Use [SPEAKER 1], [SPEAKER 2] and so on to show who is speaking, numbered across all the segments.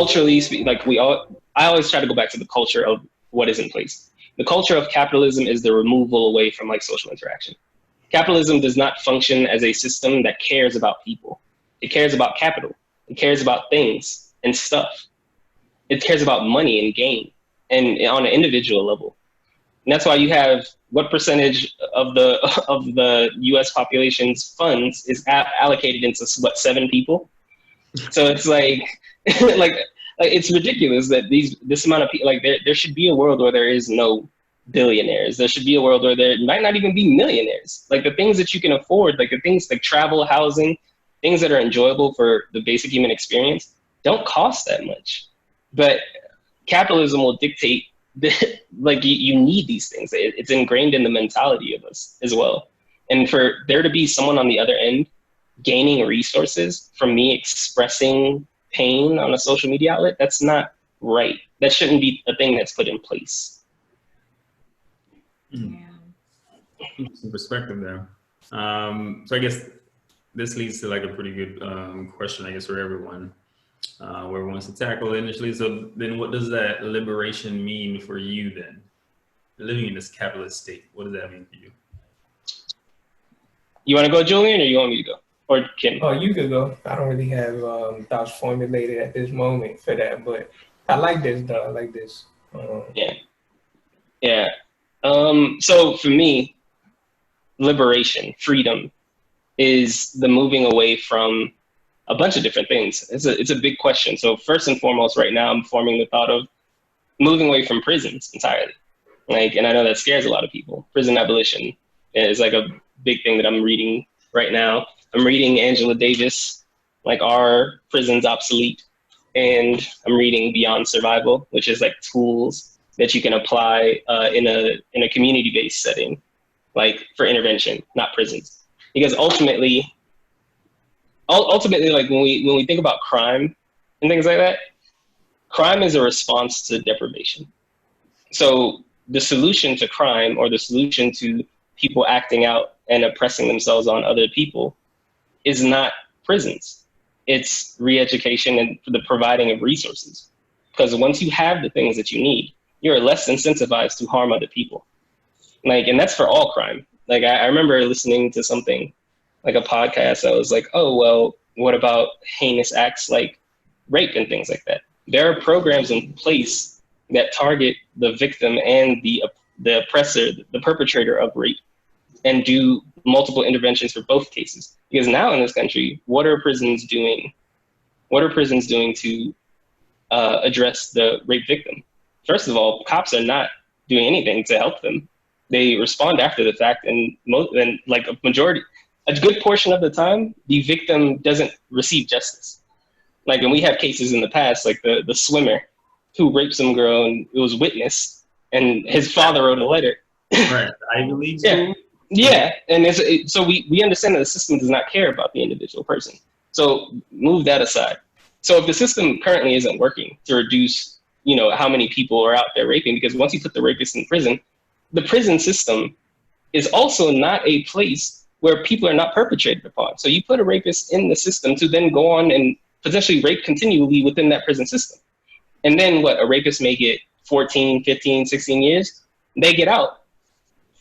[SPEAKER 1] culturally, I always try to go back to the culture of what is in place. The culture of capitalism is the removal away from like social interaction. Capitalism does not function as a system that cares about people. It cares about capital. It cares about things and stuff. It cares about money and gain, and on an individual level. And that's why you have what percentage of the U.S. population's funds is allocated into what, 7 people. So it's like like it's ridiculous that this amount of people, like there should be a world where there is no billionaires. There should be a world where there might not even be millionaires. Like the things that you can afford, like the things like travel, housing, things that are enjoyable for the basic human experience don't cost that much. But capitalism will dictate like you need these things. It's ingrained in the mentality of us as well. And for there to be someone on the other end gaining resources from me expressing pain on a social media outlet, that's not right. That shouldn't be a thing that's put in place.
[SPEAKER 2] Some perspective there. So I guess this leads to like a pretty good question, I guess, for everyone. Whoever wants to tackle it initially. So then what does that liberation mean for you then? Living in this capitalist state, what does that mean for you?
[SPEAKER 1] You want to go, Julian, or you want me to go? Or Kim?
[SPEAKER 3] Oh, you could go. I don't really have thoughts formulated at this moment for that, but I like this though. I like this.
[SPEAKER 1] Yeah. So for me, liberation, freedom, is the moving away from a bunch of different things. It's a big question. So first and foremost, right now, I'm forming the thought of moving away from prisons entirely. And I know that scares a lot of people. Prison abolition is like a big thing that I'm reading right now. I'm reading Angela Davis, like Are Prisons Obsolete? And I'm reading Beyond Survival, which is like tools that you can apply in a community-based setting, like for intervention, not prisons. Because ultimately, like when we think about crime and things like that, crime is a response to deprivation. So the solution to crime, or the solution to people acting out and oppressing themselves on other people, is not prisons. It's re-education and the providing of resources. Because once you have the things that you need, you're less incentivized to harm other people. And that's for all crime. I remember listening to something like a podcast that was like, oh, well, what about heinous acts like rape and things like that? There are programs in place that target the victim and the oppressor, the perpetrator of rape, and do multiple interventions for both cases. Because now in this country, what are prisons doing? What are prisons doing to address the rape victim? First of all, cops are not doing anything to help them. They respond after the fact, and like a good portion of the time, the victim doesn't receive justice. And we have cases in the past, like the swimmer who raped some girl and it was witnessed, and his father wrote a letter.
[SPEAKER 2] Right, I believe so.
[SPEAKER 1] Yeah, and so we understand that the system does not care about the individual person. So move that aside. So if the system currently isn't working to reduce, how many people are out there raping, because once you put the rapist in prison, the prison system is also not a place where people are not perpetrated upon. So you put a rapist in the system to then go on and potentially rape continually within that prison system. And then a rapist may get 14, 15, 16 years, they get out.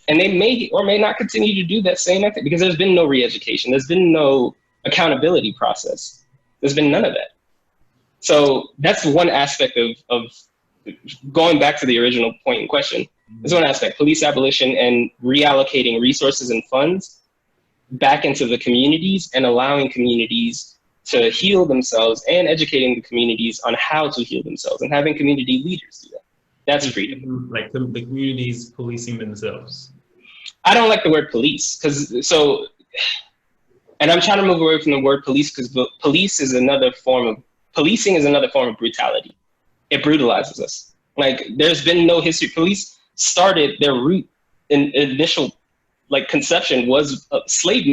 [SPEAKER 1] And they may or may not continue to do that same thing, because there's been no re-education. There's been no accountability process. There's been none of that. So that's one aspect of going back to the original point in question. There's one aspect, police abolition and reallocating resources and funds back into the communities and allowing communities to heal themselves, and educating the communities on how to heal themselves, and having community leaders do that. That's freedom.
[SPEAKER 2] Like the communities policing themselves.
[SPEAKER 1] I don't like the word police, and I'm trying to move away from the word police, because policing is another form of brutality. It brutalizes us. There's been no history. Police started their root in initial conception was slave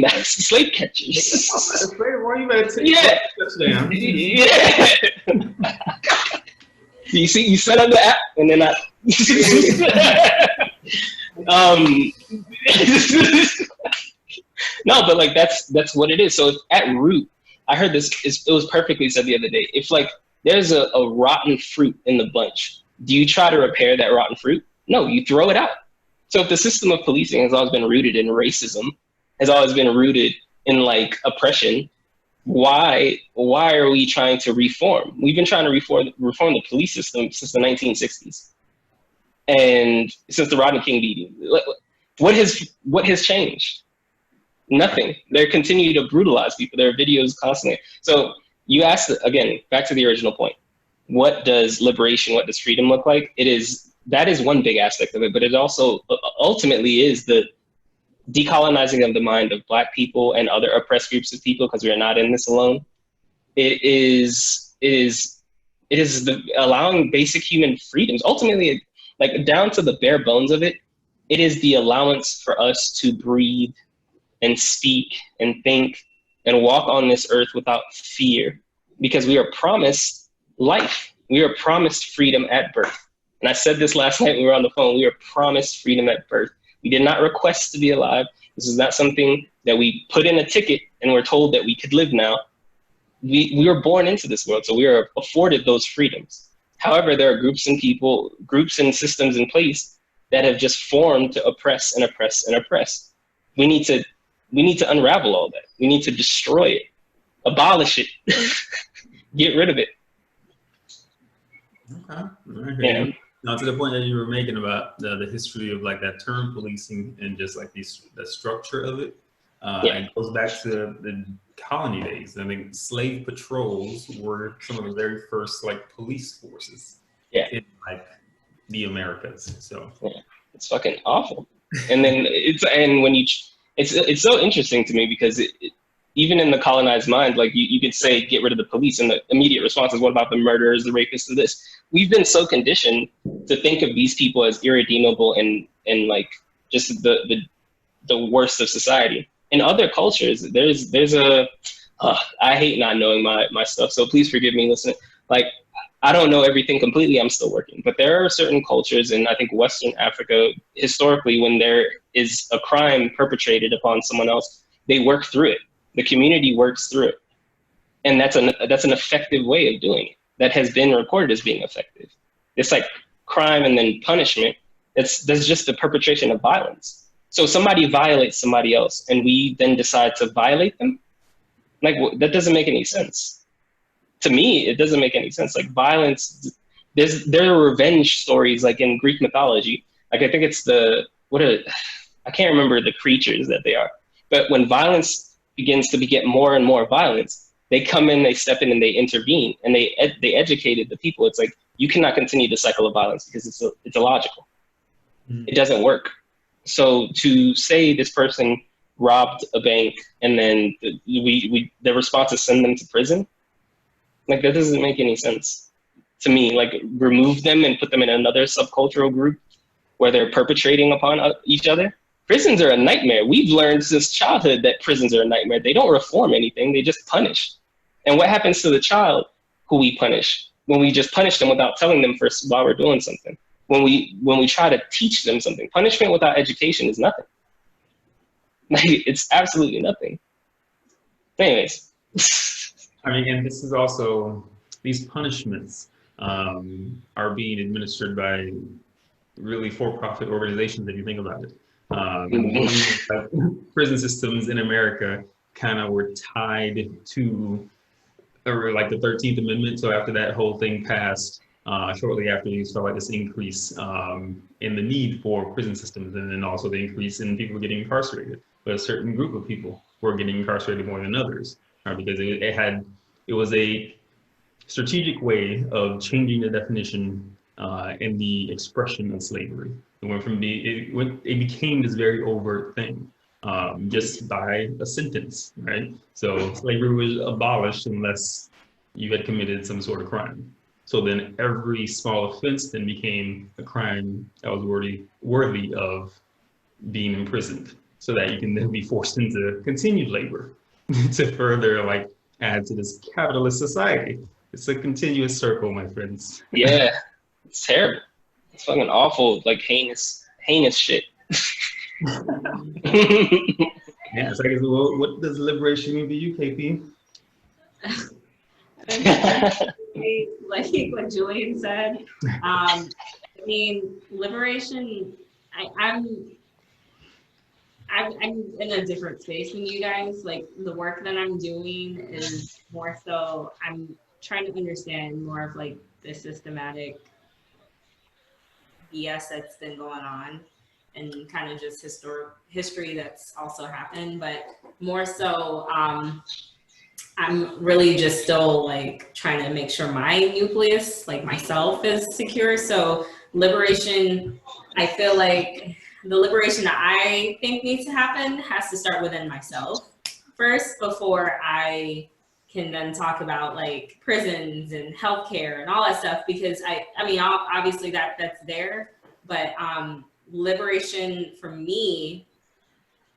[SPEAKER 1] catchers.
[SPEAKER 2] Why you better take
[SPEAKER 1] touchdown? Yeah. You see, you set up the app, and then no, but that's what it is. So at root, I heard this. It was perfectly said the other day. If There's a rotten fruit in the bunch. Do you try to repair that rotten fruit? No, you throw it out. So if the system of policing has always been rooted in racism, has always been rooted in like oppression, why are we trying to reform? We've been trying to reform the police system since the 1960s, and since the Rodney King beating. What has changed? Nothing. They continue to brutalize people. There are videos constantly. So you asked, again, back to the original point. What does liberation, what does freedom look like? That is one big aspect of it, but it also ultimately is the decolonizing of the mind of Black people and other oppressed groups of people, because we are not in this alone. It is the allowing basic human freedoms. Ultimately, like down to the bare bones of it, it is the allowance for us to breathe and speak and think and walk on this earth without fear, because we are promised life. We are promised freedom at birth. And I said this last night when we were on the phone, we are promised freedom at birth. We did not request to be alive. This is not something that we put in a ticket and we're told that we could live now. We were born into this world, so we are afforded those freedoms. However, there are groups and systems in place that have just formed to oppress and oppress and oppress. We need to unravel all that. We need to destroy it, abolish it, get rid of it.
[SPEAKER 2] Okay. Yeah. Now, to the point that you were making about the history of like that term policing and just like the structure of it, it goes back to the colony days. I mean, slave patrols were some of the very first like police forces in like the Americas. So
[SPEAKER 1] it's fucking awful. And then it's so interesting to me because even in the colonized mind, like you could say, get rid of the police, and the immediate response is, what about the murderers, the rapists, of this? We've been so conditioned to think of these people as irredeemable and like just the worst of society. In other cultures, there's I hate not knowing my stuff, so please forgive me listening. Like, I don't know everything completely, I'm still working, but there are certain cultures in, I think, Western Africa, historically, when there is a crime perpetrated upon someone else, they work through it. The community works through it. And that's an effective way of doing it that has been reported as being effective. It's like crime and then punishment. That's just the perpetration of violence. So somebody violates somebody else and we then decide to violate them. Like, that doesn't make any sense. To me, it doesn't make any sense. Like, violence, there are revenge stories like in Greek mythology. Like, I think it's I can't remember the creatures that they are. But when violence begins to get more and more violence, they come in, they step in, and they intervene, and they educated the people. It's like, you cannot continue the cycle of violence because it's illogical. It doesn't work. So to say this person robbed a bank and then the response is send them to prison, like, that doesn't make any sense to me. Like, remove them and put them in another subcultural group where they're perpetrating upon each other. Prisons are a nightmare. We've learned since childhood that prisons are a nightmare. They don't reform anything, they just punish. And what happens to the child who we punish when we just punish them without telling them first while we're doing something? When we try to teach them something, punishment without education is nothing. Like, it's absolutely nothing. Anyways.
[SPEAKER 2] I mean, and this is also, these punishments are being administered by really for-profit organizations, if you think about it. Prison systems in America kind of were tied to like the 13th Amendment. So after that whole thing passed, shortly after, you saw like this increase in the need for prison systems, and then also the increase in people getting incarcerated. But a certain group of people were getting incarcerated more than others, because it was a strategic way of changing the definition and the expression of slavery. It went from it became this very overt thing just by a sentence, right? So slavery was abolished unless you had committed some sort of crime. So then every small offense then became a crime that was worthy of being imprisoned, so that you can then be forced into continued labor to further like add to this capitalist society. It's a continuous circle, my friends.
[SPEAKER 1] Yeah, it's terrible. It's fucking awful, like heinous shit.
[SPEAKER 2] Yeah, so I guess, what does liberation mean to you, KP?
[SPEAKER 4] like what Julian said. I mean, liberation. I'm in a different space than you guys. Like the work that I'm doing is more so I'm trying to understand more of like the systematic BS that's been going on and kind of just history that's also happened, but more so I'm really just still like trying to make sure my nucleus, like myself, is secure. So liberation, I feel like the liberation that I think needs to happen has to start within myself first before I can then talk about like prisons and healthcare and all that stuff, because I mean, obviously that's there, but liberation for me,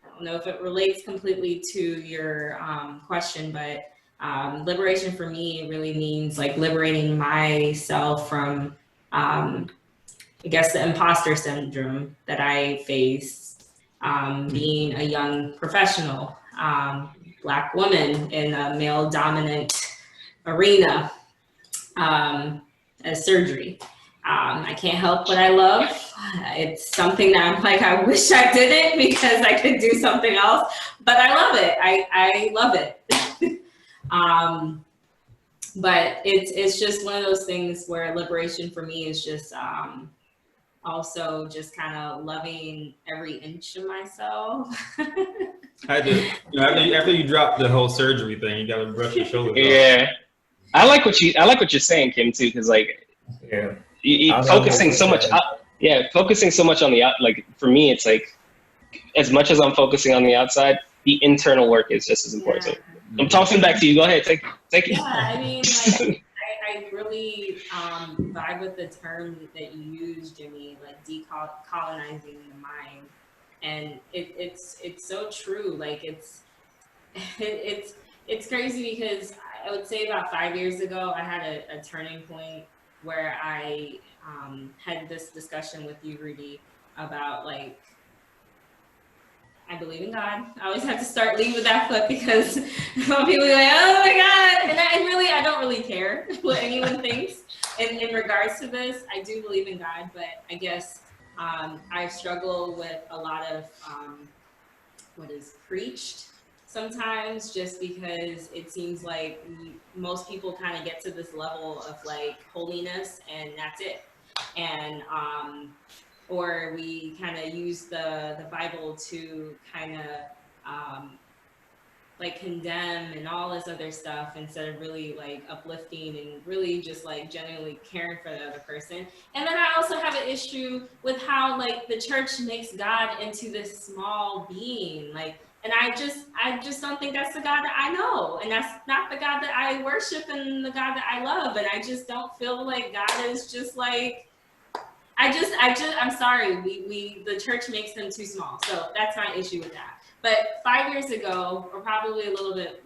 [SPEAKER 4] I don't know if it relates completely to your question, but liberation for me really means like liberating myself from, I guess, the imposter syndrome that I face, being a young professional, Black woman in a male dominant arena, as surgery. I can't help what I love. It's something that I'm like, I wish I didn't because I could do something else, but I love it. I love it. But it's just one of those things where liberation for me is just also just kind of loving every inch of myself.
[SPEAKER 2] I did. You know, after you drop the whole surgery thing, you got to brush your shoulders off.
[SPEAKER 1] Yeah, I like what you're saying, Kim, too, because like,
[SPEAKER 3] Yeah.
[SPEAKER 1] you focusing so much. Focusing so much on the out. Like for me, it's like as much as I'm focusing on the outside, the internal work is just as important.
[SPEAKER 4] Yeah.
[SPEAKER 1] So I'm tossing back to you. Go ahead, take it.
[SPEAKER 4] Yeah, I mean, like, I really vibe with the term that you used, Jimmy, like decolonizing the mind, and it's so true. Like it's crazy because I would say about 5 years ago, I had a turning point where I had this discussion with you, Rudy, about like, I believe in God. I always have to lead with that foot because people are like, oh my God. And I don't really care what anyone thinks in regards to this. I do believe in God, but I guess I struggle with a lot of what is preached sometimes, just because it seems like most people kind of get to this level of like holiness and that's it. And or we kind of use the Bible to kind of like condemn and all this other stuff instead of really like uplifting and really just like genuinely caring for the other person. And then I also have an issue with how like the church makes God into this small being, like, and I just don't think that's the God that I know, and that's not the God that I worship and the God that I love, and I just don't feel like God is just like, I'm sorry, the church makes them too small. So that's my issue with that. But 5 years ago, or probably a little bit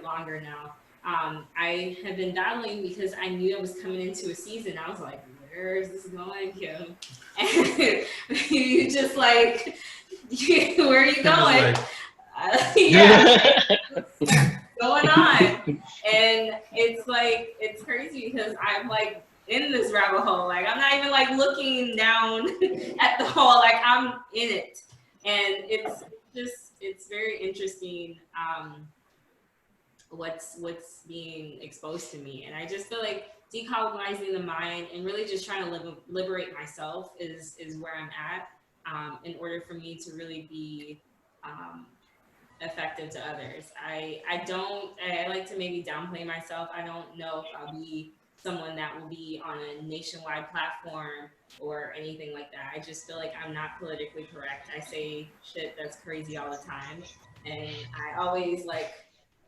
[SPEAKER 4] longer now, I have been battling because I knew I was coming into a season. I was like, where is this going, Kim? And you just like, where are you going? Yeah, what's going on? And it's like, it's crazy because I'm like in this rabbit hole. Like I'm not even like looking down at the hole, like I'm in it. And it's very interesting what's being exposed to me. And I just feel like decolonizing the mind and really just trying to liberate myself is where I'm at, in order for me to really be effective to others. I like to maybe downplay myself. I don't know if I'll be someone that will be on a nationwide platform or anything like that. I just feel like I'm not politically correct. I say shit that's crazy all the time. And I always like,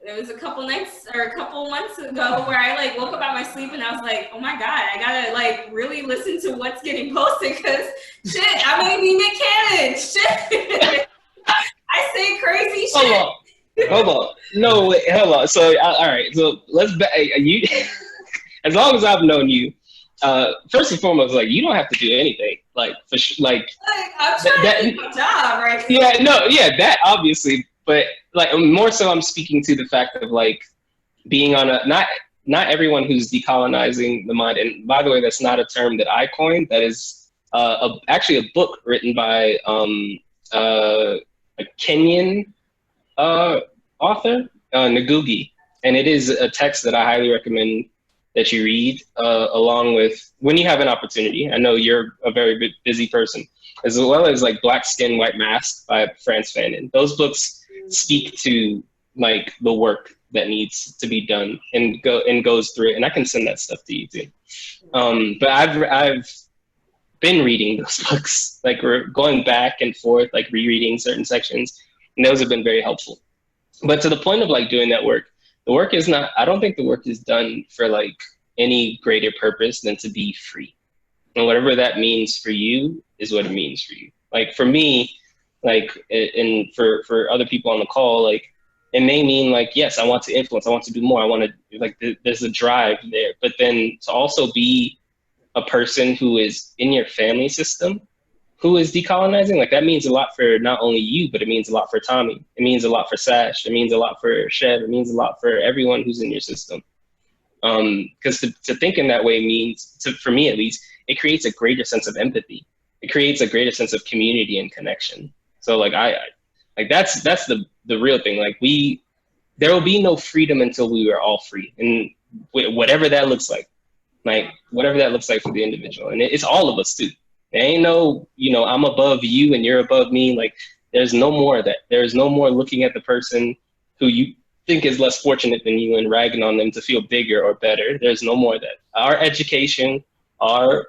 [SPEAKER 4] there was a couple months ago where I like woke up out my sleep and I was like, oh my God, I gotta like really listen to what's getting posted because shit, I may be Nick Cannon. Shit. I say crazy shit.
[SPEAKER 1] Hold on. No, wait, hold on. So, all right. So let's you. As long as I've known you, first and foremost, like you don't have to do anything. Like for like
[SPEAKER 4] I'm trying to do my job, right?
[SPEAKER 1] Yeah, no, yeah, that obviously, but like more so, I'm speaking to the fact of like being on a not not everyone who's decolonizing the mind, and by the way, that's not a term that I coined. That is actually a book written by a Kenyan author, Ngugi, and it is a text that I highly recommend that you read along with when you have an opportunity. I know you're a very busy person, as well as like Black Skin, White Mask by Frantz Fanon. Those books speak to like the work that needs to be done and goes through it. And I can send that stuff to you too. But I've been reading those books, like we're going back and forth, like rereading certain sections, and those have been very helpful. But to the point of like doing that work, the work is not, I don't think the work is done for like any greater purpose than to be free. And whatever that means for you is what it means for you. Like for me, like, and for other people on the call, like it may mean like, yes, I want to influence, I want to do more. I want to like, there's a drive there, but then to also be a person who is in your family system who is decolonizing, like that means a lot for not only you, but it means a lot for Tommy. It means a lot for Sash. It means a lot for Chev. It means a lot for everyone who's in your system. Because to think in that way means, for me at least, it creates a greater sense of empathy. It creates a greater sense of community and connection. So like like that's the real thing. Like there will be no freedom until we are all free, and whatever that looks like whatever that looks like for the individual, and it's all of us too. There ain't no, I'm above you and you're above me. Like there's no more of that. There's no more looking at the person who you think is less fortunate than you and ragging on them to feel bigger or better. There's no more of that. Our education, our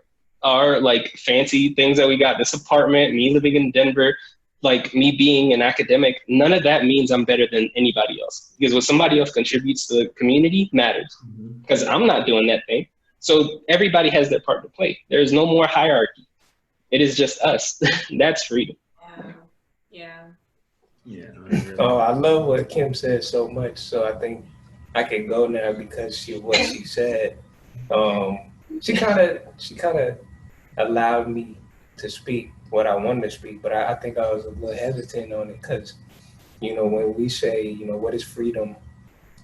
[SPEAKER 1] like fancy things that we got, this apartment, me living in Denver, like me being an academic, none of that means I'm better than anybody else. Because what somebody else contributes to the community matters. Because I'm not doing that thing. So everybody has their part to play. There's no more hierarchy. It is just us. That's freedom.
[SPEAKER 4] Yeah.
[SPEAKER 3] Oh, I love what Kim said so much. So I think I can go now because what she said. She kind of allowed me to speak what I wanted to speak, but I think I was a little hesitant on it because, when we say, what is freedom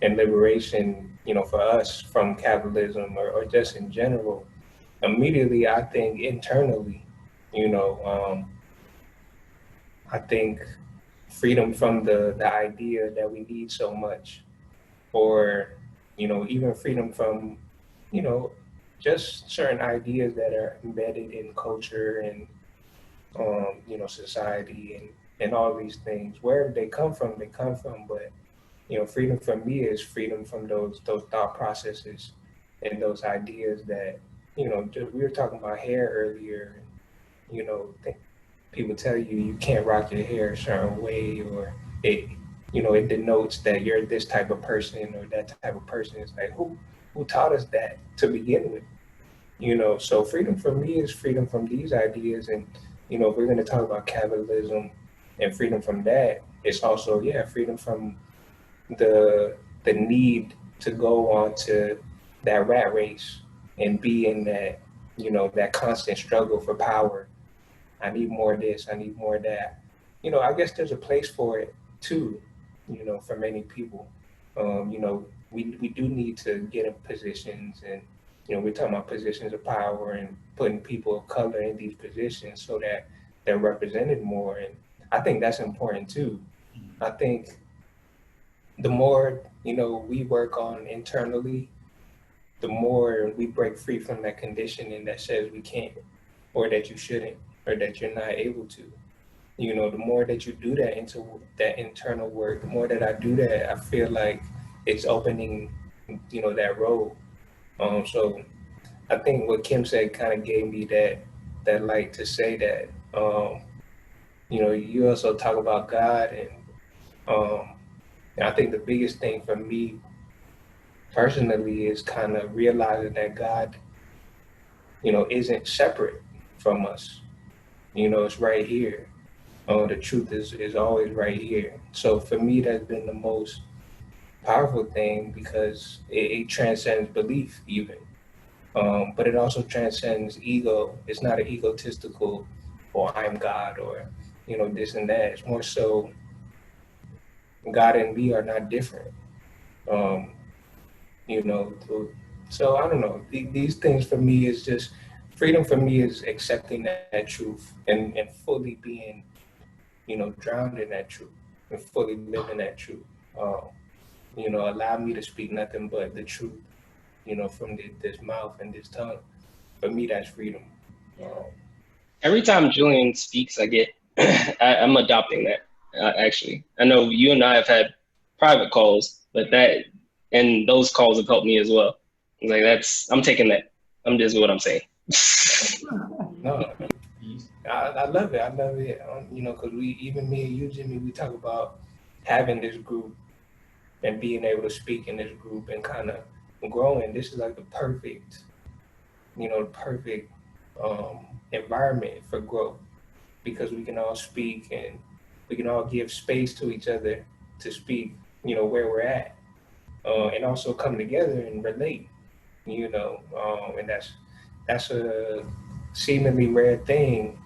[SPEAKER 3] and liberation, for us from capitalism or just in general, immediately I think internally, I think freedom from the idea that we need so much, or, even freedom from, just certain ideas that are embedded in culture and, society and all these things. Wherever they come from, but, freedom for me is freedom from those thought processes and those ideas that, we were talking about hair earlier, people tell you can't rock your hair a certain way, or it denotes that you're this type of person or that type of person. It's like, who taught us that to begin with? So freedom for me is freedom from these ideas. And, if we're going to talk about capitalism and freedom from that, it's also, freedom from the need to go on to that rat race and be in that, that constant struggle for power. I need more of this, I need more of that. I guess there's a place for it too, for many people. We do need to get in positions, and, we're talking about positions of power and putting people of color in these positions so that they're represented more. And I think that's important too. I think the more, we work on internally, the more we break free from that conditioning that says we can't, or that you shouldn't, or that you're not able to. The more that you do that into that internal work, the more that I do that, I feel like it's opening, that road. So I think what Kim said kind of gave me that light to say that. You also talk about God, and I think the biggest thing for me personally is kind of realizing that God, isn't separate from us. It's right here. The truth is always right here. So for me, that's been the most powerful thing because it transcends belief even. But it also transcends ego. It's not an egotistical, or I'm God, or, this and that. It's more so God and me are not different. you know. So I don't know. These things for me is just freedom. For me is accepting that truth and fully being, you know, drowned in that truth and fully living that truth. You know, allow me to speak nothing but the truth, you know, from this mouth and this tongue. For me, that's freedom. Um,
[SPEAKER 1] Every time Julian speaks, I get, I'm adopting that, actually. I know you and I have had private calls, but and those calls have helped me as well. Like I'm taking that. I'm just what I'm saying.
[SPEAKER 3] no, I love it. I love it. You know, because even me and you, Jimmy, we talk about having this group and being able to speak in this group and kind of growing. This is like the perfect, you know, the perfect environment for growth because we can all speak and we can all give space to each other to speak, you know, where we're at, and also come together and relate, you know, and that's a seemingly rare thing,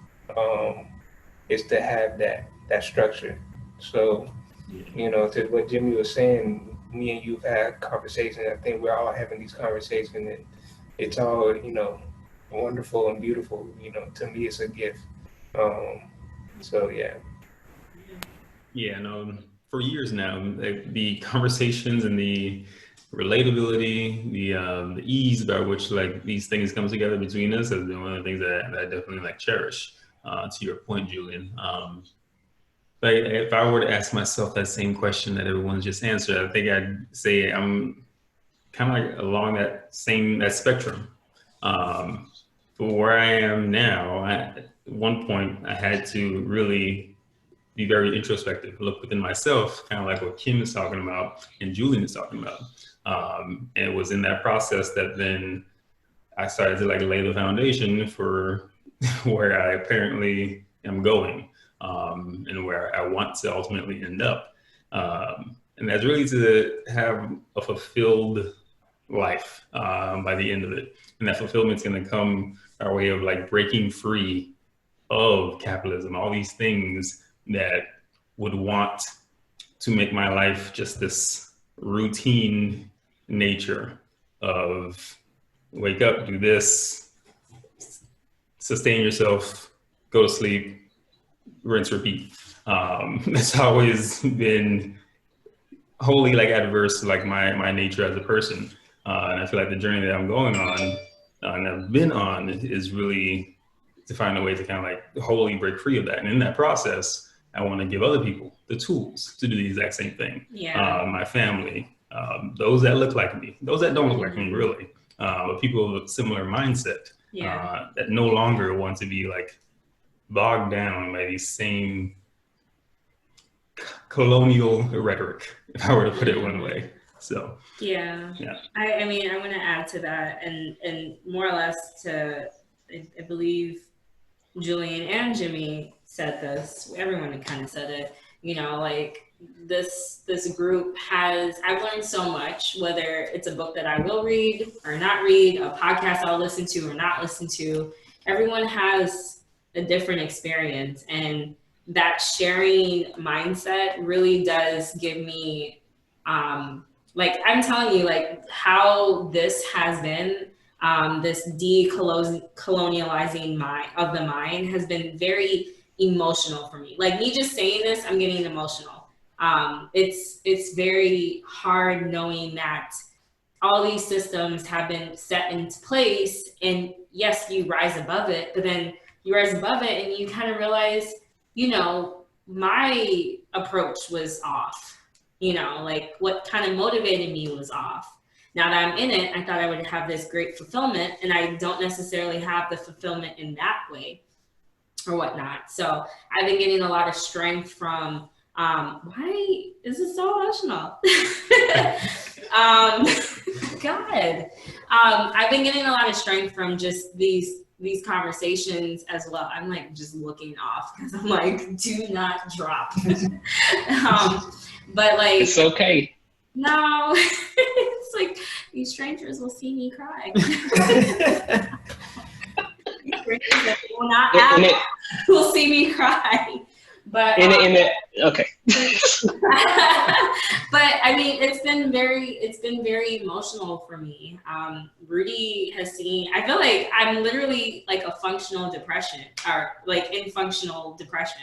[SPEAKER 3] is to have that structure. So, you know, to what Jimmy was saying, me and you've had conversations. I think we're all having these conversations, and it's all, you know, wonderful and beautiful. You know, to me, it's a gift. So yeah.
[SPEAKER 2] Yeah, no, for years now, the conversations and the relatability, the ease by which like these things come together between us has been one of the things that I definitely like cherish. To your point, Julian. Like if I were to ask myself that same question that everyone's just answered, I think I'd say I'm kind of like along that spectrum. But where I am now, at one point, I had to really be very introspective, look within myself, kind of like what Kim is talking about and Julian is talking about. And it was in that process that then I started to like lay the foundation for where I apparently am going, and where I want to ultimately end up. And that's really to have a fulfilled life, by the end of it. And that fulfillment's going to come our way of like breaking free of capitalism, all these things that would want to make my life just this routine nature of wake up, do this, sustain yourself, go to sleep, rinse, repeat. That's always been wholly like adverse to like my nature as a person. And I feel like the journey that I'm going on and I've been on is really to find a way to kind of like wholly break free of that. And in that process, I want to give other people the tools to do the exact same thing.
[SPEAKER 4] Yeah.
[SPEAKER 2] My family, those that look like me, those that don't look like me really, but people with a similar mindset, that no longer want to be like bogged down by these same colonial rhetoric, if I were to put it one way. So
[SPEAKER 4] yeah. I mean, I want to add to that, and more or less to, I believe Julian and Jimmy said this. Everyone kind of said it. You know, like this group has. I've learned so much. Whether it's a book that I will read or not read, a podcast I'll listen to or not listen to, everyone has a different experience, and that sharing mindset really does give me, like I'm telling you, like how this has been, this decolonializing mind of the mind has been very emotional for me. Like me just saying this, I'm getting emotional. It's very hard knowing that all these systems have been set into place, and yes, you rise above it, but then you rise above it and you kind of realize, you know, my approach was off. You know, like what kind of motivated me was off. Now that I'm in it, I thought I would have this great fulfillment, and I don't necessarily have the fulfillment in that way or whatnot. So I've been getting a lot of strength from, why is this so emotional? God. I've been getting a lot of strength from just these conversations as well. I'm like just looking off because I'm like, do not drop. But like,
[SPEAKER 1] it's okay.
[SPEAKER 4] No, it's like these strangers will see me cry. These strangers that will not act will see me cry. But
[SPEAKER 1] okay.
[SPEAKER 4] but I mean, it's been very emotional for me. Rudy has seen, I feel like I'm literally like a functional depression, or like in functional depression,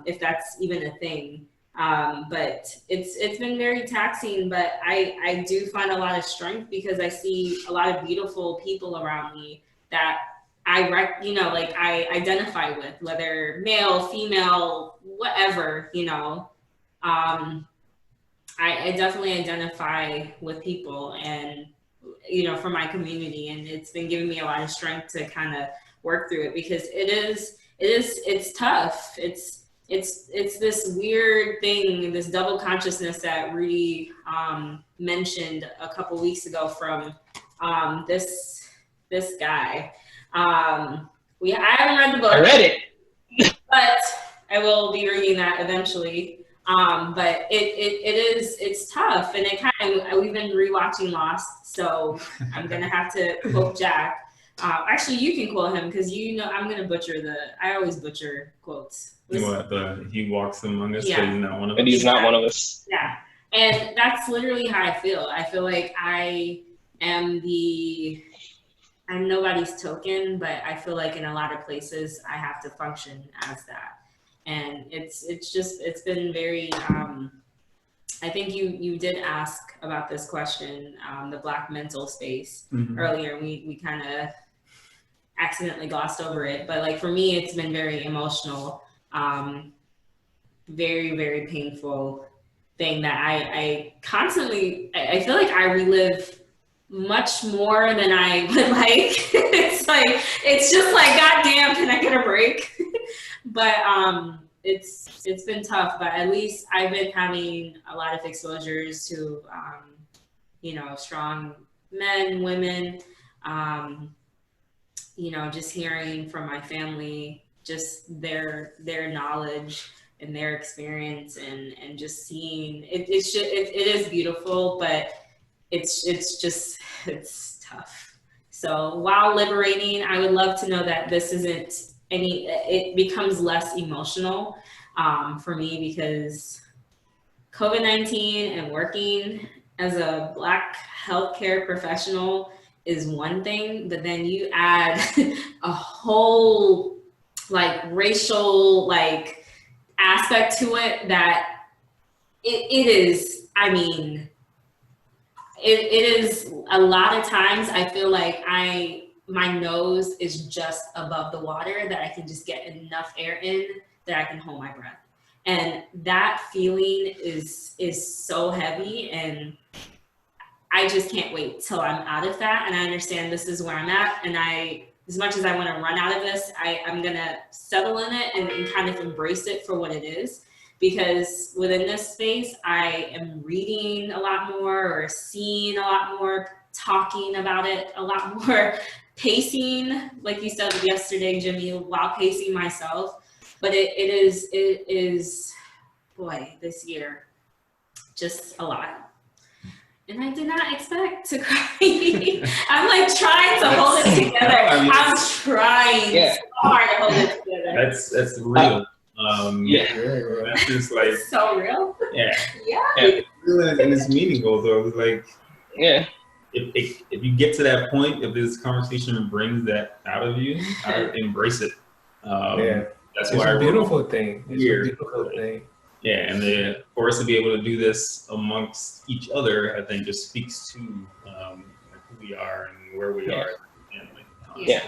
[SPEAKER 4] if that's even a thing. But it's been very taxing, but I do find a lot of strength because I see a lot of beautiful people around me that I identify with, whether male, female, whatever, I definitely identify with people and, for my community, and it's been giving me a lot of strength to kind of work through it because it's tough. It's this weird thing, this double consciousness that Rudy mentioned a couple weeks ago from this guy. I haven't read the book.
[SPEAKER 1] I read it,
[SPEAKER 4] but I will be reading that eventually. But it's tough, and we've been rewatching Lost, so I'm gonna have to quote Jack. Actually, you can quote him because I'm gonna I always butcher quotes.
[SPEAKER 2] He walks among us,
[SPEAKER 4] yeah.
[SPEAKER 2] but he's not one of us.
[SPEAKER 1] But he's not one of us.
[SPEAKER 4] Yeah, and that's literally how I feel. I feel like I am I'm nobody's token, but I feel like in a lot of places I have to function as that. And it's been very, I think you did ask about this question, the Black mental space earlier, and we kind of accidentally glossed over it. But like for me, it's been very emotional, very, very painful thing that I constantly, I feel like I relive much more than I would like. it's just like, goddamn, can I get a break? But it's been tough, but at least I've been having a lot of exposures to strong men, women, just hearing from my family, just their knowledge and their experience, and just seeing it is beautiful, but it's tough. So while liberating, I would love to know that this isn't it becomes less emotional for me, because COVID-19 and working as a Black healthcare professional is one thing, but then you add a whole like racial like aspect to it that it is, I mean, it is a lot of times I feel like my nose is just above the water, that I can just get enough air in that I can hold my breath. And that feeling is so heavy, and I just can't wait till I'm out of that. And I understand this is where I'm at. And as much as I want to run out of this, I'm going to settle in it and kind of embrace it for what it is. Because within this space, I am reading a lot more, or seeing a lot more, talking about it a lot more, pacing, like you said yesterday, Jimmy, while pacing myself. But it is, boy, this year, just a lot. And I did not expect to cry. I'm like trying to hold it together. I'm trying so hard to hold it together.
[SPEAKER 2] That's real.
[SPEAKER 1] Yeah.
[SPEAKER 2] That's just like
[SPEAKER 4] so real.
[SPEAKER 2] Yeah.
[SPEAKER 4] Yeah.
[SPEAKER 2] Real, and it's meaningful though. It's like,
[SPEAKER 1] yeah.
[SPEAKER 2] If you get to that point, if this conversation brings that out of you, I embrace it. That's
[SPEAKER 3] it's
[SPEAKER 2] why
[SPEAKER 3] a beautiful thing. It's
[SPEAKER 2] here.
[SPEAKER 3] a beautiful thing.
[SPEAKER 2] Yeah, and for us to be able to do this amongst each other, I think just speaks to who we are and where we are.
[SPEAKER 1] Yeah.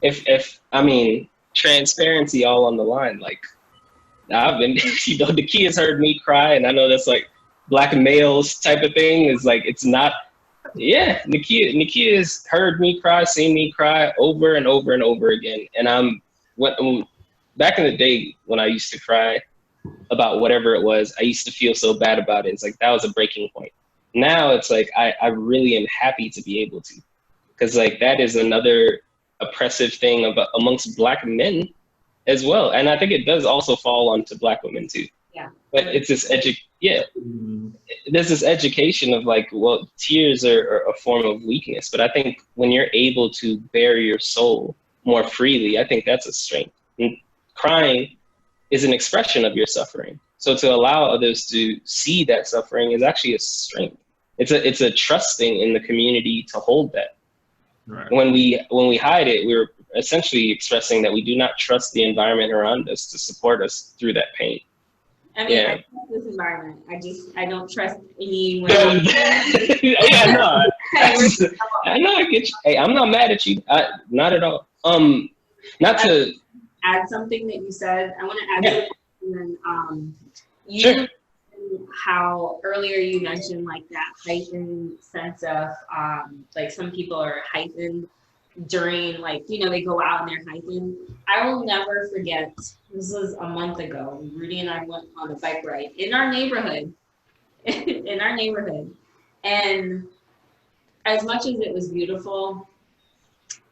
[SPEAKER 1] If I mean, transparency all on the line. Like, I've been, the key has heard me cry, and I know that's like Black males type of thing. Is like, it's not. Yeah, Nakia has heard me cry, seen me cry over and over and over again. And back in the day when I used to cry about whatever it was, I used to feel so bad about it. It's like, that was a breaking point. Now it's like, I really am happy to be able to, because like that is another oppressive thing amongst Black men as well. And I think it does also fall onto Black women too.
[SPEAKER 4] Yeah.
[SPEAKER 1] But it's this there's this education of like, well, tears are a form of weakness. But I think when you're able to bare your soul more freely, I think that's a strength. And crying is an expression of your suffering. So to allow others to see that suffering is actually a strength. It's a trusting in the community to hold that.
[SPEAKER 2] Right.
[SPEAKER 1] When we hide it, we're essentially expressing that we do not trust the environment around us to support us through that pain.
[SPEAKER 4] I mean, I trust this environment. I don't trust anyone.
[SPEAKER 1] Yeah, no. I know, I get you. Hey, I'm not mad at you. Not at all. Not to
[SPEAKER 4] add something that you said. I want to add something. And then, you
[SPEAKER 1] sure.
[SPEAKER 4] How earlier you mentioned like that heightened sense of like some people are heightened during, like, you know, they go out and they're hiking. I will never forget, this was a month ago, Rudy and I went on a bike ride in our neighborhood, and as much as it was beautiful,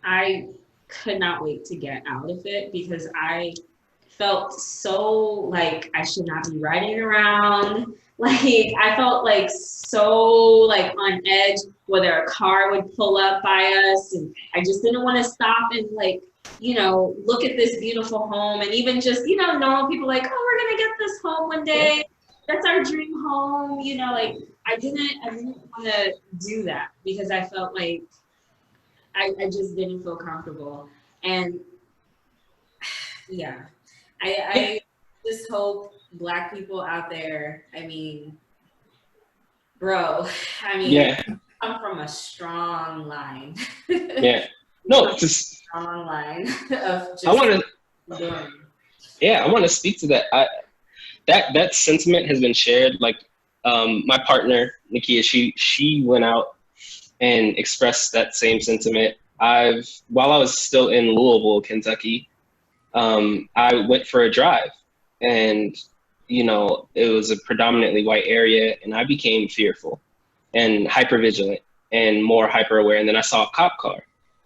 [SPEAKER 4] I could not wait to get out of it because I felt so like I should not be riding around. Like I felt like so like on edge, whether a car would pull up by us, and I just didn't want to stop and like, you know, look at this beautiful home, and even just, you know, normal people like, oh, we're gonna get this home one day. That's our dream home, you know, like I didn't want to do that because I felt like I just didn't feel comfortable. And yeah, I just hope Black people out there, I mean, bro, I mean,
[SPEAKER 1] Yeah.
[SPEAKER 4] come from a strong line.
[SPEAKER 1] Yeah. No, just
[SPEAKER 4] strong line of just
[SPEAKER 1] I want to.
[SPEAKER 4] doing.
[SPEAKER 1] Yeah, I want to speak to that. That sentiment has been shared. Like, my partner Nakia, she went out and expressed that same sentiment. While I was still in Louisville, Kentucky, I went for a drive, and you know, it was a predominantly white area, and I became fearful and hypervigilant and more hyper aware. And then I saw a cop car,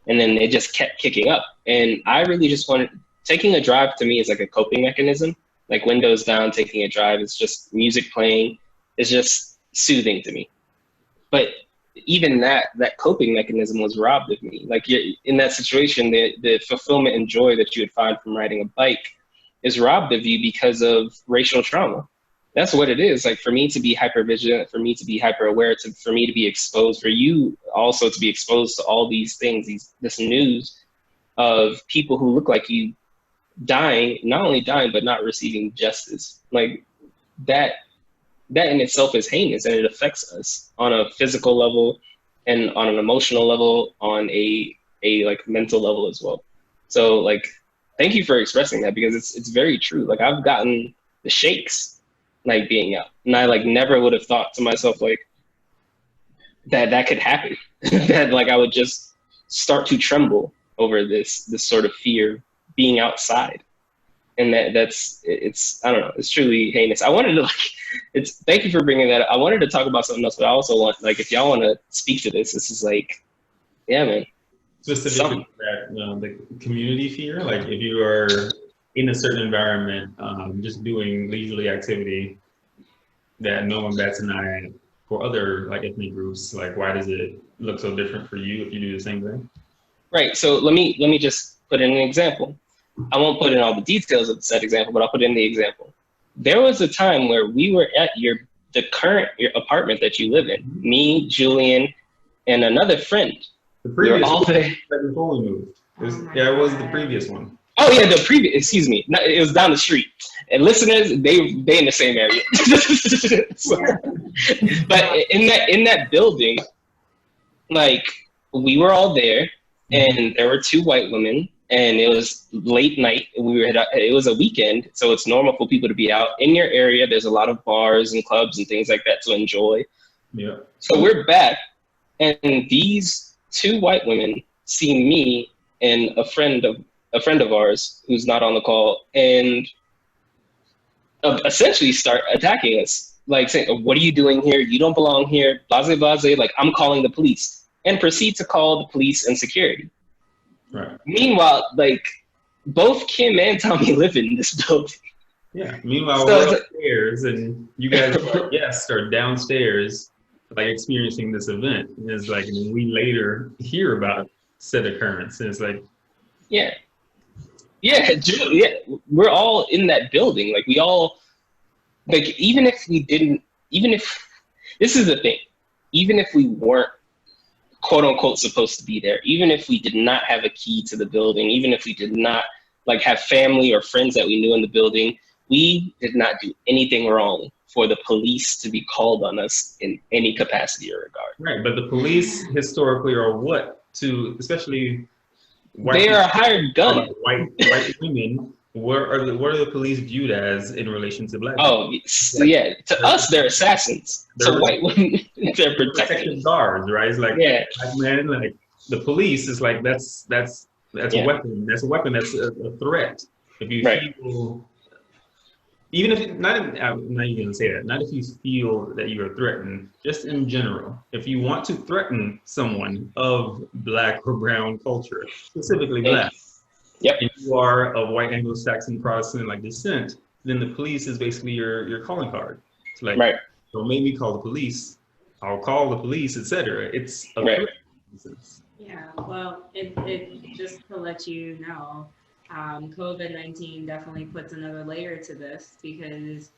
[SPEAKER 1] and then it just kept kicking up. And I really just wanted, taking a drive to me is like a coping mechanism, like windows down, taking a drive. It's just music playing. It's just soothing to me. But even that coping mechanism was robbed of me. Like in that situation, the fulfillment and joy that you would find from riding a bike is robbed of you because of racial trauma. That's what it is. Like for me to be hyper vigilant, for me to be hyper aware, for me to be exposed, for you also to be exposed to all these things, this news of people who look like you dying, not only dying, but not receiving justice. Like that in itself is heinous, and it affects us on a physical level and on an emotional level, on a like mental level as well. So like, thank you for expressing that, because it's very true. Like I've gotten the shakes like being out, and I like never would have thought to myself like that could happen. That like I would just start to tremble over this sort of fear being outside. And it's I don't know, it's truly heinous. I wanted to thank you for bringing that up. I wanted to talk about something else, but I also want, like, if y'all want to speak to this is like, yeah, man.
[SPEAKER 2] Specifically that, the community fear, like if you are in a certain environment, just doing leisurely activity that no one bats an eye at, for other like ethnic groups, like why does it look so different for you if you do the same thing?
[SPEAKER 1] Right, so let me just put in an example. I won't put in all the details of that example, but I'll put in the example. There was a time where we were at your apartment that you live in, me, Julian, and another friend.
[SPEAKER 2] The previous
[SPEAKER 1] we were all there.
[SPEAKER 2] Before we moved. It was the previous one.
[SPEAKER 1] Oh yeah, the previous, excuse me. No, it was down the street. And listeners, they in the same area. But in that building, like we were all there, and there were two white women. And it was late night. It was a weekend, so it's normal for people to be out in your area. There's a lot of bars and clubs and things like that to enjoy.
[SPEAKER 2] Yeah.
[SPEAKER 1] So we're back, and these two white women see me and a friend of ours who's not on the call, and essentially start attacking us, like saying, "What are you doing here? You don't belong here." Blase blase. Like I'm calling the police, and proceed to call the police and security.
[SPEAKER 2] Right.
[SPEAKER 1] Meanwhile, like both Kim and Tommy live in this building.
[SPEAKER 2] Yeah. Meanwhile, we're upstairs, and you guys are downstairs, like experiencing this event. And it's like, and we later hear about said occurrence, and it's like,
[SPEAKER 1] yeah, we're all in that building. Like like, even if we didn't, even if, this is the thing, even if we weren't quote unquote supposed to be there, even if we did not have a key to the building, even if we did not like have family or friends that we knew in the building, we did not do anything wrong for the police to be called on us in any capacity or regard.
[SPEAKER 2] Right, but the police historically are what to, especially white
[SPEAKER 1] They are a
[SPEAKER 2] people,
[SPEAKER 1] hired gun.
[SPEAKER 2] white women. What are the police viewed as in relation to black people?
[SPEAKER 1] Oh, yeah. To us, they're assassins. To
[SPEAKER 2] They're
[SPEAKER 1] white women, they're
[SPEAKER 2] protective
[SPEAKER 1] protectors.
[SPEAKER 2] guards, right? It's like
[SPEAKER 1] Yeah.
[SPEAKER 2] black men, like the police is like that's
[SPEAKER 1] Yeah.
[SPEAKER 2] a weapon. That's a weapon. That's a threat. If you
[SPEAKER 1] Right.
[SPEAKER 2] feel, even if I'm not even gonna say that. Not if you feel that you are threatened, just in general. If you want to threaten someone of black or brown culture, specifically black,
[SPEAKER 1] Yep.
[SPEAKER 2] if you are of white Anglo-Saxon Protestant like descent, then the police is basically your calling card. It's like,
[SPEAKER 1] Right.
[SPEAKER 2] don't make me call the police. I'll call the police, etc. It's a
[SPEAKER 1] Right.
[SPEAKER 2] threat.
[SPEAKER 4] Yeah, well, it just to let you know, COVID-19 definitely puts another layer to this because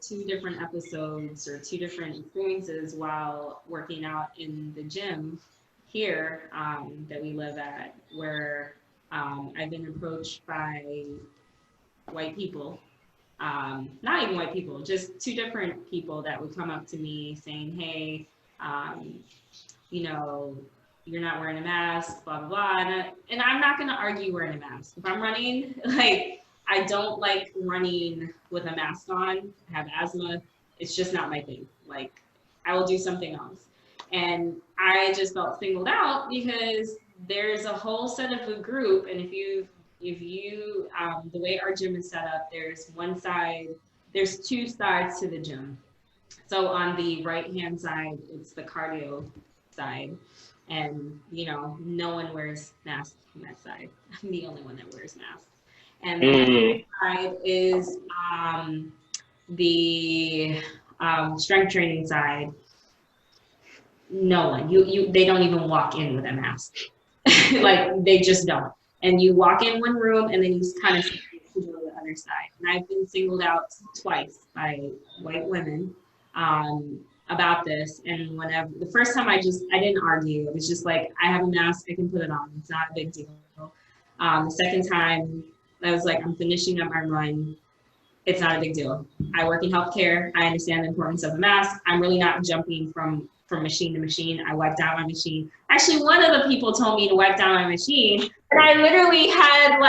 [SPEAKER 4] 2 different episodes or 2 different experiences while working out in the gym here that we live at, where I've been approached by white people, not even white people, just 2 different people that would come up to me saying, hey, you know, you're not wearing a mask, blah, blah, blah. And I'm not going to argue wearing a mask. If I'm running, like, I don't like running with a mask on. I have asthma. It's just not my thing. Like, I will do something else. And I just felt singled out because there's a whole set of a group. And if you, the way our gym is set up, there's 2 sides to the gym. So on the right-hand side, it's the cardio side. And, you know, no one wears masks on that side. I'm the only one that wears masks. And the other side is the strength training side. No one. They don't even walk in with a mask. Like, they just don't. And you walk in one room and then you kind of go to the other side. And I've been singled out twice by white women about this. And whenever the first time I didn't argue. It was just like, I have a mask, I can put it on. It's not a big deal. The second time I was like, I'm finishing up my run. It's not a big deal. I work in healthcare. I understand the importance of a mask. I'm really not jumping from machine to machine. I wiped down my machine. Actually, one of the people told me to wipe down my machine. And I literally had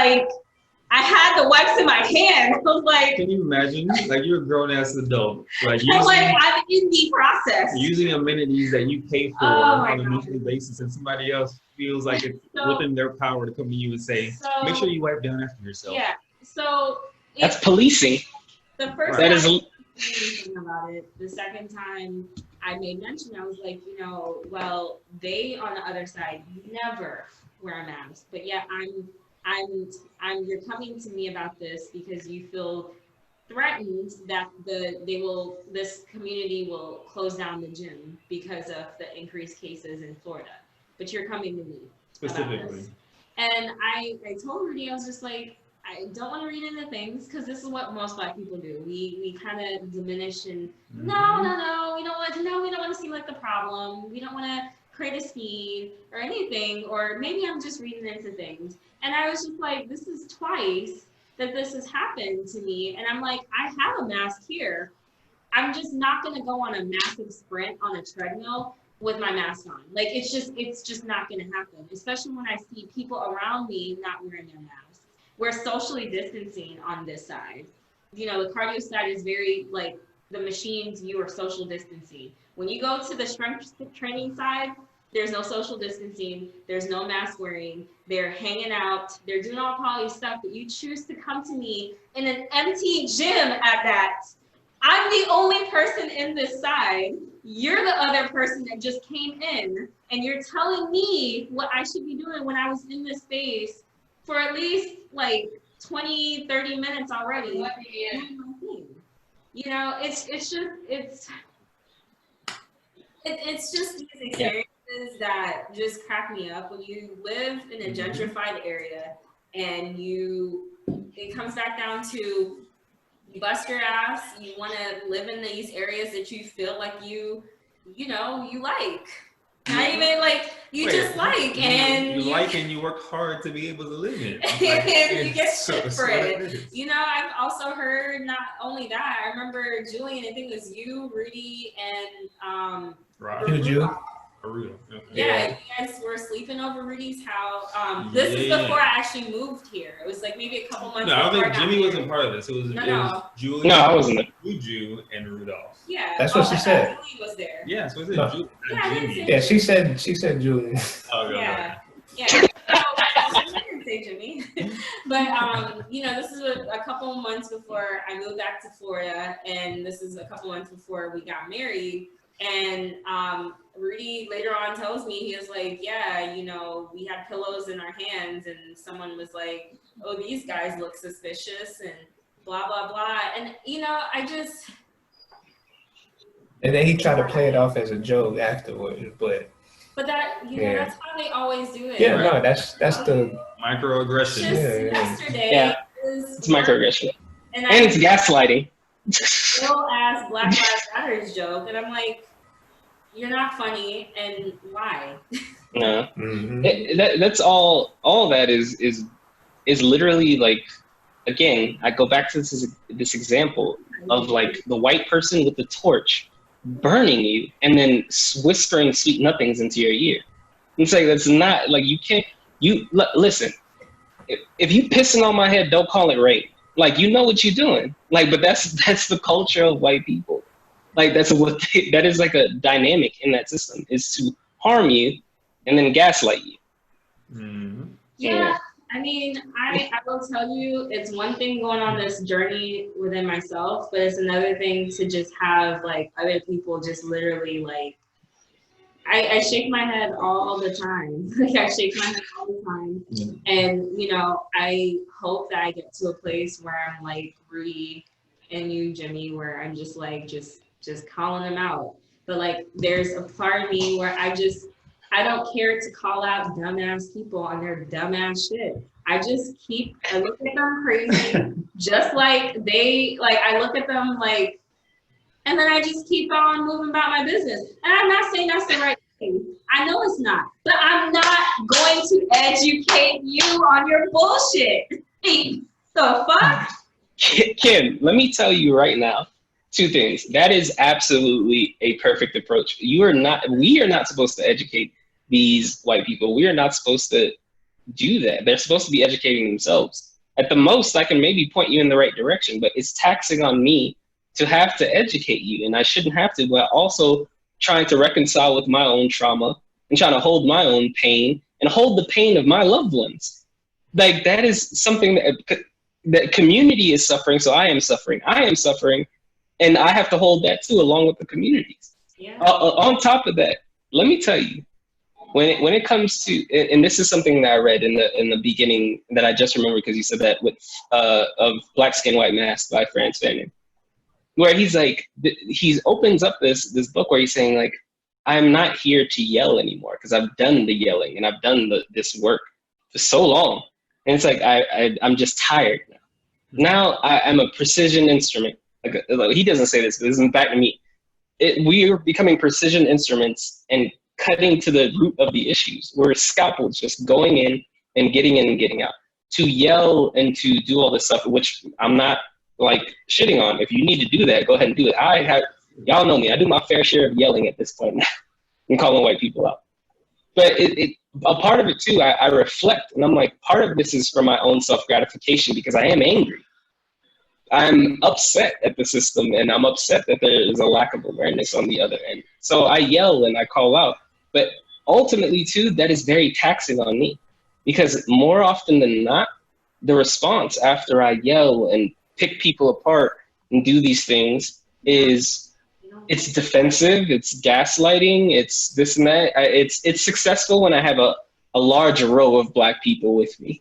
[SPEAKER 4] I had the wipes in my hand. I was like,
[SPEAKER 2] can you imagine? Like, you're a grown ass adult. Like,
[SPEAKER 4] I'm in the process.
[SPEAKER 2] Using amenities that you pay for on a monthly basis, and somebody else feels like it's within their power to come to you and say, make sure you wipe down after yourself.
[SPEAKER 4] Yeah. So
[SPEAKER 1] that's policing.
[SPEAKER 4] The first
[SPEAKER 1] that
[SPEAKER 4] time
[SPEAKER 1] is
[SPEAKER 4] I didn't say anything about it. The second time I made mention, I was like, you know, well, they on the other side never wear a mask, but yet you're coming to me about this because you feel threatened that this community will close down the gym because of the increased cases in Florida. But you're coming to me specifically about this. And I told Rudy, I was just like, I don't want to read into things because this is what most Black people do. We kind of diminish and no, we don't want to seem like the problem. We don't want to create a scene or anything, or maybe I'm just reading into things. And I was just like, this is twice that this has happened to me. And I'm like, I have a mask here. I'm just not going to go on a massive sprint on a treadmill with my mask on. Like, it's just not going to happen, especially when I see people around me not wearing their masks. We're socially distancing on this side. You know, the cardio side is very, like, the machines, you are social distancing. When you go to the strength training side, there's no social distancing, there's no mask wearing, they're hanging out, they're doing all quality stuff, but you choose to come to me in an empty gym at that. I'm the only person in this side. You're the other person that just came in, and you're telling me what I should be doing when I was in this space for at least like 20, 30 minutes already. You know, it's just these experiences that just crack me up when you live in a gentrified area and it comes back down to you bust your ass, you want to live in these areas that you feel like you like. Not even like just like, and
[SPEAKER 2] you like and you work hard to be able to live in.
[SPEAKER 4] Like, and you get shit for it. You know, I've also heard not only that. I remember Julian. I think it was you, Rudy, and
[SPEAKER 3] Juju.
[SPEAKER 2] Okay.
[SPEAKER 4] Yeah, you guys were sleeping over Rudy's house. This is before I actually moved here. It was like maybe a couple months.
[SPEAKER 2] No, I don't think Jimmy wasn't part of this. It was Julian.
[SPEAKER 1] No, I wasn't there.
[SPEAKER 2] Juju and Rudolph.
[SPEAKER 4] Yeah,
[SPEAKER 3] that's what she said.
[SPEAKER 4] Julie was there.
[SPEAKER 2] Yeah, so it's
[SPEAKER 3] Jimmy. Yeah, she said Julian.
[SPEAKER 2] Oh,
[SPEAKER 4] yeah. I didn't say Jimmy, but you know, this is a couple months before I moved back to Florida, and this is a couple months before we got married. And Rudy later on tells me, he was like, yeah, you know, we had pillows in our hands, and someone was like, oh, these guys look suspicious, and blah blah blah. And you know,
[SPEAKER 3] and then he tried to play it off as a joke afterwards, but
[SPEAKER 4] that, you know, that's how they always do it.
[SPEAKER 3] Yeah, right? No, that's the
[SPEAKER 2] microaggression.
[SPEAKER 4] Yesterday,
[SPEAKER 1] it's microaggression, and it's gaslighting.
[SPEAKER 4] Little ass Black Lives Matter joke, and I'm like, you're not funny, and why?
[SPEAKER 1] No, that's all. All that is literally like, again, I go back to this example of like the white person with the torch burning you and then whispering sweet nothings into your ear. It's like, that's not like, you can't. Listen. If you pissing on my head, don't call it rape. Like, you know what you're doing. Like, but that's the culture of white people. Like, that is like a dynamic in that system, is to harm you and then gaslight you.
[SPEAKER 2] Mm-hmm.
[SPEAKER 4] Yeah, I mean, I will tell you, it's one thing going on this journey within myself, but it's another thing to just have like other people just literally like, I shake my head all the time. Like, I shake my head all the time. Mm-hmm. And, you know, I hope that I get to a place where I'm like Rudy and you, Jimmy, where I'm just like, just calling them out. But like, there's a part of me where I don't care to call out dumbass people on their dumbass shit. I look at them crazy, just like I look at them like, and then I just keep on moving about my business. And I'm not saying that's the right thing. I know it's not, but I'm not going to educate you on your bullshit. The fuck?
[SPEAKER 1] Kim, let me tell you right now, two things. That is absolutely a perfect approach. We are not supposed to educate these white people. We are not supposed to do that. They're supposed to be educating themselves. At the most, I can maybe point you in the right direction, but it's taxing on me to have to educate you, and I shouldn't have to, but also trying to reconcile with my own trauma and trying to hold my own pain and hold the pain of my loved ones. Like, that is something that community is suffering, so I am suffering, and I have to hold that too, along with the communities.
[SPEAKER 4] Yeah.
[SPEAKER 1] On top of that, let me tell you, when it comes to, and this is something that I read in the beginning that I just remembered because you said that, with of Black Skin, White Mask by Frantz Fanon, where he's like, he opens up this book where he's saying like, I'm not here to yell anymore because I've done the yelling and I've done this work for so long, and it's like I'm just tired now. Now I'm a precision instrument. Like, he doesn't say this, but this isn't back to me. We are becoming precision instruments and cutting to the root of the issues. We're scalpels just going in and getting out. To yell and to do all this stuff, which I'm not like shitting on. If you need to do that, go ahead and do it. Y'all know me. I do my fair share of yelling at this point now and calling white people out. But a part of it too, I reflect, and I'm like, part of this is for my own self-gratification because I am angry. I'm upset at the system, and I'm upset that there is a lack of awareness on the other end. So I yell and I call out. But ultimately too, that is very taxing on me because more often than not, the response after I yell and pick people apart and do these things is it's defensive, it's gaslighting, it's this and that. It's successful when I have a large row of Black people with me,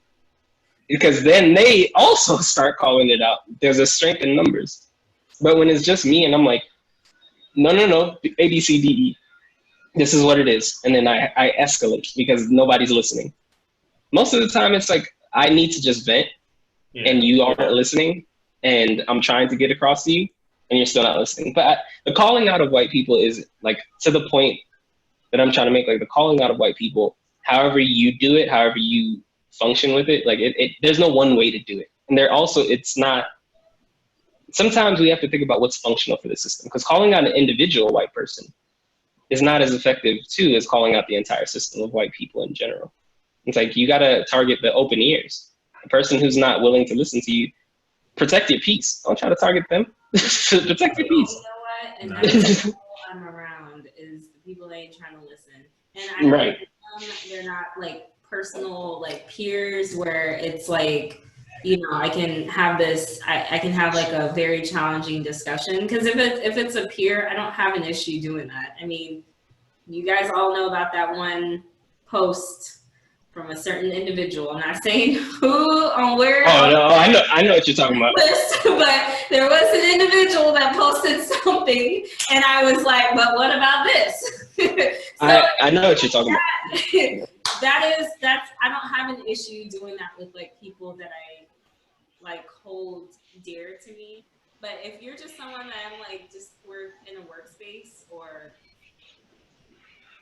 [SPEAKER 1] because then they also start calling it out. There's a strength in numbers. But when it's just me and I'm like, no, A, B, C, D, E, this is what it is. And then I escalate because nobody's listening. Most of the time it's like, I need to just vent and you aren't listening. and I'm trying to get across to you, and you're still not listening. But the calling out of white people is like to the point that I'm trying to make. Like the calling out of white people, however you do it, however you function with it, like there's no one way to do it. And there also, it's not. Sometimes we have to think about what's functional for the system, because calling out an individual white person is not as effective too as calling out the entire system of white people in general. It's like you got to target the open ears. The person who's not willing to listen to you, protect your peace. Don't try to target them. Protect your peace.
[SPEAKER 4] You know what? And that's the I'm around is the people that ain't trying to listen. And I
[SPEAKER 1] Right.
[SPEAKER 4] They're not like personal like peers where it's like, you know, I can have this, I can have like a very challenging discussion, because if it's a peer, I don't have an issue doing that. I mean, you guys all know about that one post from a certain individual. I'm not saying who on where.
[SPEAKER 1] Oh no, I know what you're talking about.
[SPEAKER 4] But there was an individual that posted something, and I was like, "But what about this?" So
[SPEAKER 1] I know what you're talking about.
[SPEAKER 4] That's I don't have an issue doing that with like people that I like hold dear to me. But if you're just someone that I'm like just we're in a workspace or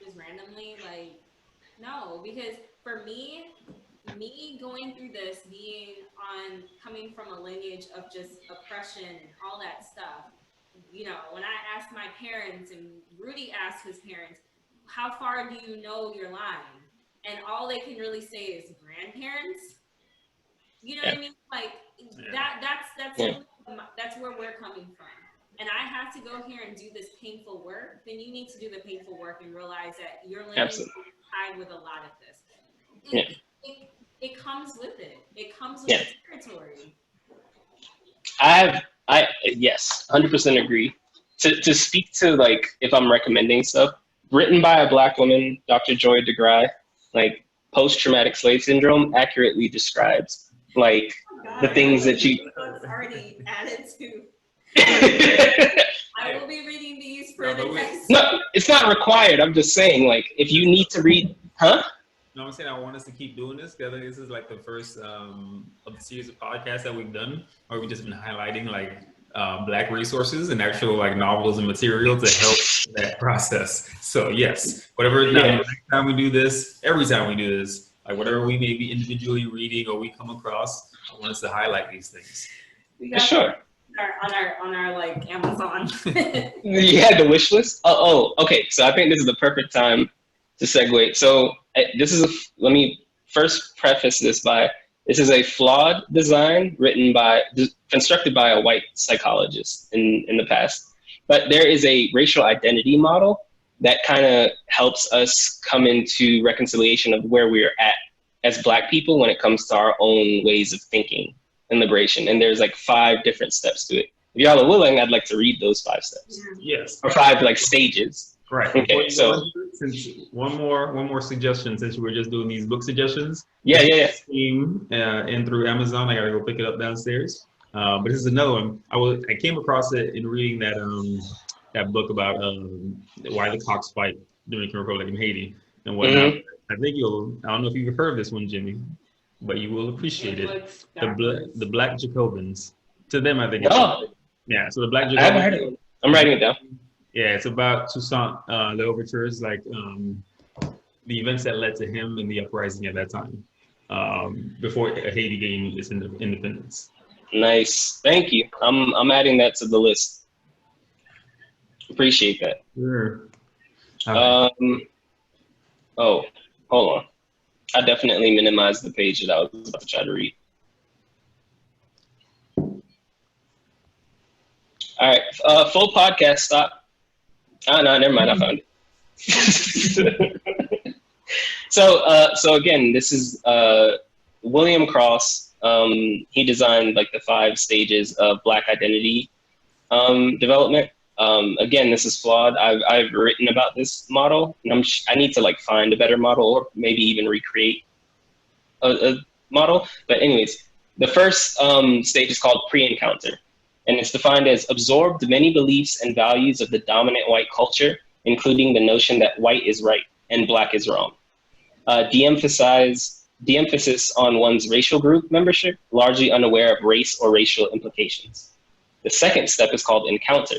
[SPEAKER 4] just randomly, like no, because for me going through this, coming from a lineage of just oppression and all that stuff, you know, when I asked my parents and Rudy asked his parents, how far do you know your line? And all they can really say is grandparents. You know what I mean? Like that's where we're coming from. And I have to go here and do this painful work, then you need to do the painful work and realize that your lineage is tied with a lot of this. It comes with it. It comes with the territory.
[SPEAKER 1] Yes, 100% agree. To speak to like if I'm recommending stuff written by a Black woman, Dr. Joy DeGruy, like post-traumatic slave syndrome accurately describes like the things that you
[SPEAKER 4] already added to. I will be reading these for the next.
[SPEAKER 1] No, it's not required. I'm just saying, like, if you need to read, huh?
[SPEAKER 2] No, I'm saying I want us to keep doing this because this is like the first of the series of podcasts that we've done, where we've just been highlighting like Black resources and actual like novels and material to help that process. So yes, whatever next time we do this, every time we do this, like whatever we may be individually reading or we come across, I want us to highlight these things.
[SPEAKER 1] Sure.
[SPEAKER 4] On our like Amazon.
[SPEAKER 1] You had the wish list? Oh, okay. So I think this is the perfect time to segue. So let me first preface this by, this is a flawed design constructed by a white psychologist in the past. But there is a racial identity model that kind of helps us come into reconciliation of where we're at as Black people when it comes to our own ways of thinking and liberation. And there's like 5 different steps to it. If y'all are willing, I'd like to read those 5 steps.
[SPEAKER 2] Yes.
[SPEAKER 1] Or 5 like stages.
[SPEAKER 2] Right.
[SPEAKER 1] Okay. So
[SPEAKER 2] since one more suggestion, since we're just doing these book suggestions.
[SPEAKER 1] Yeah.
[SPEAKER 2] And through Amazon, I gotta go pick it up downstairs. But this is another one. I came across it in reading that book about why the Cox fight Dominican Republic and Haiti and whatnot. I think I don't know if you've heard of this one, Jimmy, but you will appreciate it. The Black Jacobins. To them, I think. Yeah. So the Black Jacobins.
[SPEAKER 1] I haven't heard of it. I'm writing it down.
[SPEAKER 2] Yeah, it's about Toussaint Louverture's like the events that led to him in the uprising at that time, before Haiti gained its independence.
[SPEAKER 1] Nice, thank you. I'm adding that to the list. Appreciate that.
[SPEAKER 2] Sure.
[SPEAKER 1] Oh, hold on. I definitely minimized the page that I was about to try to read. All right, full podcast stop. Oh, no, never mind, I found it. So again, this is William Cross. He designed like the 5 stages of Black identity development. Again, this is flawed. I've written about this model, and I need to like find a better model or maybe even recreate a model. But anyways, the first stage is called pre-encounter. And it's defined as absorbed many beliefs and values of the dominant white culture, including the notion that white is right and Black is wrong. De-emphasize de-emphasis on one's racial group membership, largely unaware of race or racial implications. The second step is called encounter,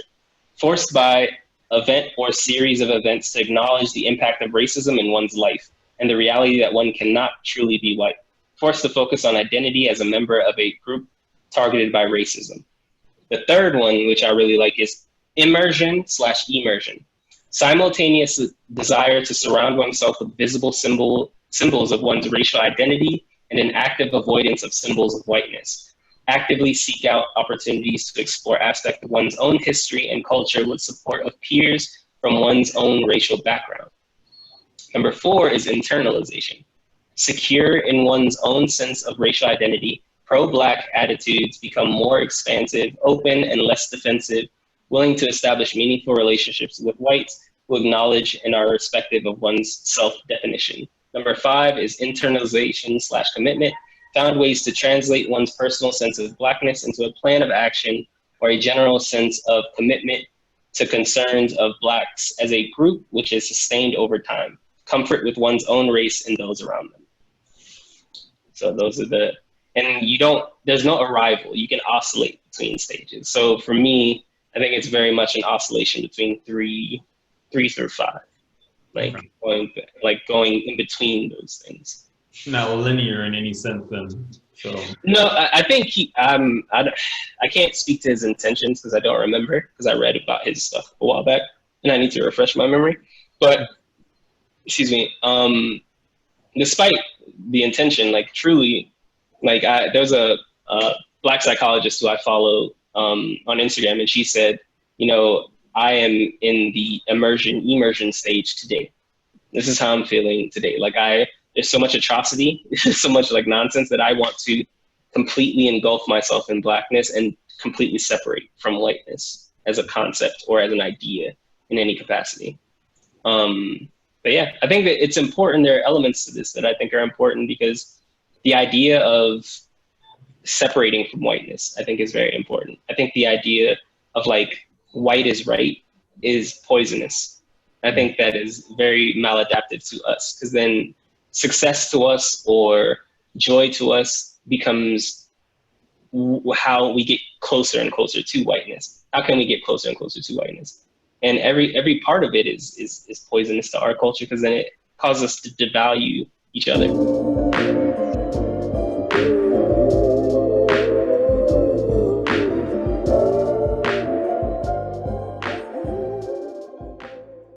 [SPEAKER 1] forced by event or series of events to acknowledge the impact of racism in one's life and the reality that one cannot truly be white, forced to focus on identity as a member of a group targeted by racism. The third one, which I really like, is immersion/emersion, simultaneous desire to surround oneself with visible symbols of one's racial identity and an active avoidance of symbols of whiteness. Actively seek out opportunities to explore aspects of one's own history and culture with support of peers from one's own racial background. Number 4 is internalization. Secure in one's own sense of racial identity, pro-Black attitudes become more expansive, open, and less defensive, willing to establish meaningful relationships with whites who acknowledge and are respective of one's self-definition. Number 5 is internalization/commitment, found ways to translate one's personal sense of Blackness into a plan of action or a general sense of commitment to concerns of Blacks as a group, which is sustained over time, comfort with one's own race and those around them. So those are there's no arrival. You can oscillate between stages. So for me, I think it's very much an oscillation between three through 5, going in between those things.
[SPEAKER 2] Not linear in any sense, then. So
[SPEAKER 1] no, I think I can't speak to his intentions because I don't remember, because I read about his stuff a while back and I need to refresh my memory. But excuse me, despite the intention, truly, there's a Black psychologist who I follow on Instagram, and she said, I am in the immersion stage today. This is how I'm feeling today. There's so much atrocity, so much nonsense that I want to completely engulf myself in Blackness and completely separate from whiteness as a concept or as an idea in any capacity. But yeah, I think that it's important. There are elements to this that I think are important, because the idea of separating from whiteness, I think, is very important. I think the idea of white is right is poisonous. I think that is very maladaptive to us, because then success to us or joy to us becomes how we get closer and closer to whiteness. How can we get closer and closer to whiteness? And every part of it is poisonous to our culture, because then it causes us to devalue each other.